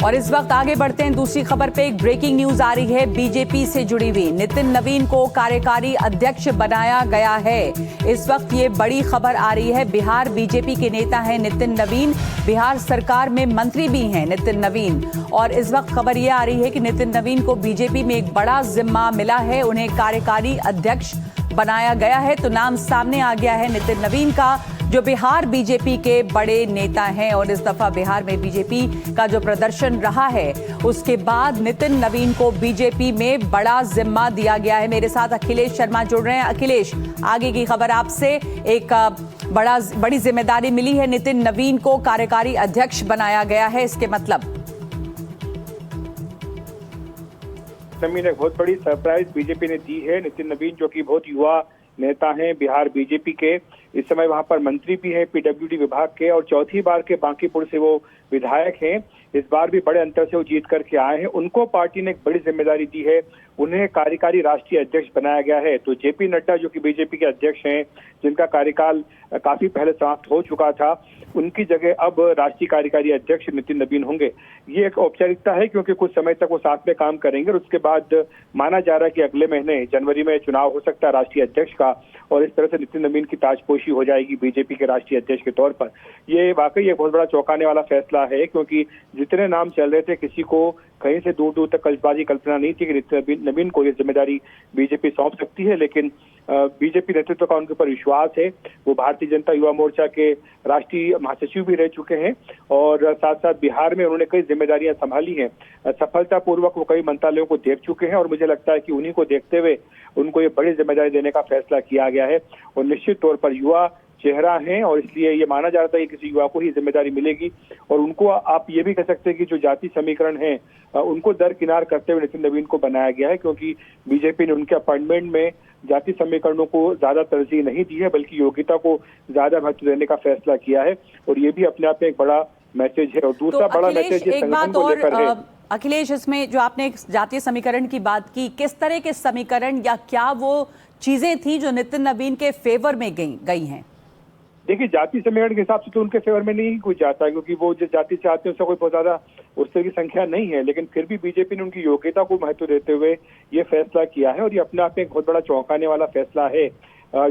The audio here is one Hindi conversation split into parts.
और इस वक्त आगे बढ़ते हैं दूसरी खबर पे। एक ब्रेकिंग न्यूज आ रही है बीजेपी से जुड़ी हुई। नितिन नवीन को कार्यकारी अध्यक्ष बनाया गया है। इस वक्त ये बड़ी खबर आ रही है। बिहार बीजेपी के नेता हैं नितिन नवीन, बिहार सरकार में मंत्री भी हैं नितिन नवीन। और इस वक्त खबर ये आ रही है कि नितिन नवीन को बीजेपी में एक बड़ा जिम्मा मिला है, उन्हें कार्यकारी अध्यक्ष बनाया गया है। तो नाम सामने आ गया है नितिन नवीन का, जो बिहार बीजेपी के बड़े नेता हैं। और इस दफा बिहार में बीजेपी का जो प्रदर्शन रहा है उसके बाद नितिन नवीन को बीजेपी में बड़ा जिम्मा दिया गया है। मेरे साथ अखिलेश शर्मा जुड़ रहे हैं। अखिलेश, आगे की खबर आपसे। एक बड़ी जिम्मेदारी मिली है, नितिन नवीन को कार्यकारी अध्यक्ष बनाया गया है, इसके मतलब? नवीन एक बहुत बड़ी सरप्राइज बीजेपी ने दी है। नितिन नवीन जो कि बहुत युवा नेता हैं बिहार बीजेपी के, इस समय वहां पर मंत्री भी हैं पीडब्ल्यूडी विभाग के, और चौथी बार के बांकीपुर से वो विधायक हैं। इस बार भी बड़े अंतर से वो जीत करके आए हैं। उनको पार्टी ने एक बड़ी जिम्मेदारी दी है, उन्हें कार्यकारी राष्ट्रीय अध्यक्ष बनाया गया है। तो जेपी नड्डा जो कि बीजेपी के अध्यक्ष हैं, जिनका कार्यकाल काफी पहले समाप्त हो चुका था, उनकी जगह अब राष्ट्रीय कार्यकारी अध्यक्ष नितिन नवीन होंगे। ये एक औपचारिकता है क्योंकि कुछ समय तक वो साथ में काम करेंगे और उसके बाद माना जा रहा है कि अगले महीने जनवरी में चुनाव हो सकता है राष्ट्रीय अध्यक्ष का, और इस तरह से नितिन नवीन की ताजपोशी हो जाएगी बीजेपी के राष्ट्रीय अध्यक्ष के तौर पर। ये वाकई एक बहुत बड़ा चौंकाने वाला फैसला है, क्योंकि जितने नाम चल रहे थे किसी को कहीं से दूर दूर तक कल्पबाजी कल्पना नहीं थी कि नितिन नवीन को ये जिम्मेदारी बीजेपी सौंप सकती है। लेकिन बीजेपी नेतृत्व का उनके ऊपर विश्वास है। वो भारतीय जनता युवा मोर्चा के राष्ट्रीय महासचिव भी रह चुके हैं और साथ साथ बिहार में उन्होंने कई जिम्मेदारियां संभाली हैं। सफलतापूर्वक वो कई मंत्रालयों को देख चुके हैं और मुझे लगता है कि उन्हीं को देखते हुए उनको ये बड़ी जिम्मेदारी देने का फैसला किया गया है। और निश्चित तौर पर युवा चेहरा है और इसलिए ये माना जाता है कि किसी युवा को ही जिम्मेदारी मिलेगी। और उनको आप ये भी कह सकते हैं कि जो जाति समीकरण है उनको दरकिनार करते हुए नितिन नवीन को बनाया गया है, क्योंकि बीजेपी ने उनके अपॉइंटमेंट में जाति समीकरणों को ज्यादा तरजीह नहीं दी है, बल्कि योग्यता को ज्यादा महत्व देने का फैसला किया है। और ये भी अपने आप में एक बड़ा मैसेज है। और दूसरा बड़ा मैसेज ये संगठन को लेकर है। अखिलेश, इसमें जो आपने जातीय समीकरण की बात की, किस तरह के समीकरण या क्या वो चीजें थी जो नितिन नवीन के फेवर में गई हैं? देखिए, जाति समीकरण के हिसाब से तो उनके फेवर में नहीं कोई जाता है, क्योंकि वो जिस जाति से आते हैं उसका कोई बहुत ज्यादा उस तरह की संख्या नहीं है। लेकिन फिर भी बीजेपी ने उनकी योग्यता को महत्व देते हुए ये फैसला किया है और ये अपने आप में एक बहुत बड़ा चौंकाने वाला फैसला है।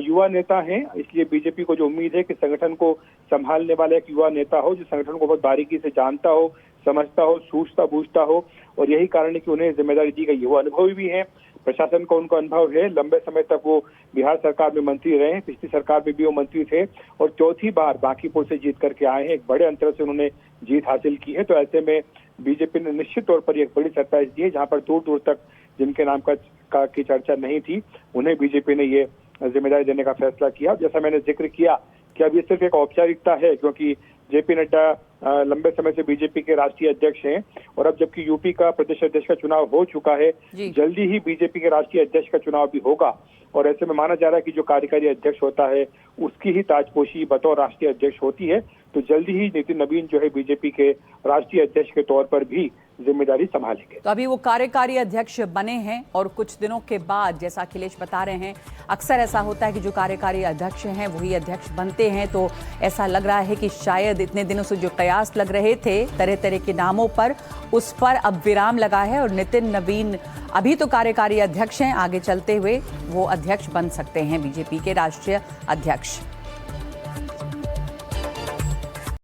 युवा नेता हैं, इसलिए बीजेपी को जो उम्मीद है कि संगठन को संभालने वाला एक युवा नेता हो, जो संगठन को बहुत बारीकी से जानता हो, समझता हो, सूझता बूझता हो। और यही कारण है कि उन्हें जिम्मेदारी दी गई है। वो अनुभवी भी हैं, प्रशासन का उनका अनुभव है। लंबे समय तक वो बिहार सरकार में मंत्री रहे हैं, पिछली सरकार में भी वो मंत्री थे और चौथी बार बांकीपुर से जीत करके आए हैं। एक बड़े अंतर से उन्होंने जीत हासिल की है। तो ऐसे में बीजेपी ने निश्चित तौर पर एक बड़ी सरप्राइज दी है। जहां पर दूर दूर तक जिनके नाम की चर्चा नहीं थी, उन्हें बीजेपी ने ये जिम्मेदारी देने का फैसला किया। जैसा मैंने जिक्र किया कि अब ये सिर्फ एक औपचारिकता है, क्योंकि जेपी नड्डा लंबे समय से बीजेपी के राष्ट्रीय अध्यक्ष हैं और अब जबकि यूपी का प्रदेश अध्यक्ष का चुनाव हो चुका है, जल्दी ही बीजेपी के राष्ट्रीय अध्यक्ष का चुनाव भी होगा। और ऐसे में माना जा रहा है कि जो कार्यकारी अध्यक्ष होता है उसकी ही ताजपोशी बतौर राष्ट्रीय अध्यक्ष होती है। तो जल्दी ही नितिन नवीन जो है बीजेपी के राष्ट्रीय अध्यक्ष के तौर पर भी जिम्मेदारी संभालेंगे। तो अभी वो कार्यकारी अध्यक्ष बने हैं और कुछ दिनों के बाद, जैसा अखिलेश बता रहे हैं, अक्सर ऐसा होता है कि जो कार्यकारी अध्यक्ष हैं वही अध्यक्ष बनते हैं। तो ऐसा लग रहा है कि शायद इतने दिनों से जो कयास लग रहे थे तरह तरह के नामों पर, उस पर अब विराम लगा है और नितिन नवीन अभी तो कार्यकारी अध्यक्ष हैं, आगे चलते हुए वो अध्यक्ष बन सकते हैं, बीजेपी के राष्ट्रीय अध्यक्ष।